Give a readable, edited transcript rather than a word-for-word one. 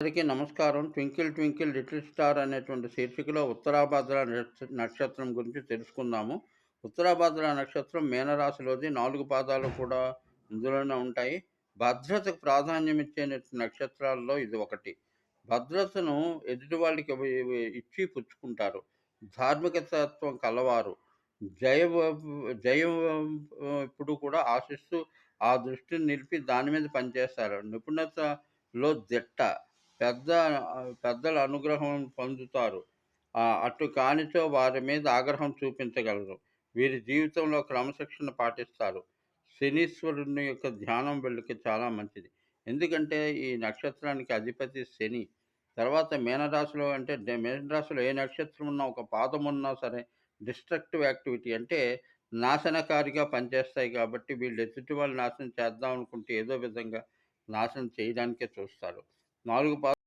అందరికీ నమస్కారం. 'Twinkle twinkle little star' అనేటువంటి శీర్షికలో ఉత్తరాభాద్ర నక్షత్రం గురించి తెలుసుకుందాము. ఉత్తరాభాద్ర నక్షత్రం మీనరాశిలోది. 4 పాదాలు కూడా ఇందులోనే ఉంటాయి. భద్రతకు ప్రాధాన్యమిచ్చే నక్షత్రాల్లో ఇది ఒకటి. భద్రతను ఎదుటి వాళ్ళకి ఇచ్చి పుచ్చుకుంటారు. ధార్మిక తత్వం కలవారు. జయ జయం ఎప్పుడు కూడా ఆశిస్తూ ఆ దృష్టిని నిలిపి దాని మీద పనిచేస్తారు. నిపుణతలో దిట్ట. పెద్ద పెద్దల అనుగ్రహం పొందుతారు. అటు కానిచో వారి మీద ఆగ్రహం చూపించగలరు. వీరి జీవితంలో క్రమశిక్షణ పాటిస్తారు. శనీశ్వరుని యొక్క ధ్యానం వీళ్ళకి చాలా మంచిది. ఎందుకంటే ఈ నక్షత్రానికి అధిపతి శని. తర్వాత మీనరాశిలో అంటే మీనరాశిలో ఏ నక్షత్రం ఉన్నా ఒక పాదం ఉన్నా సరే డిస్ట్రక్టివ్ యాక్టివిటీ అంటే నాశనకారిగా పనిచేస్తాయి కాబట్టి వీళ్ళు ఎదుటి వాళ్ళు నాశనం చేద్దాం అనుకుంటే ఏదో విధంగా నాశనం చేయడానికే చూస్తారు. 4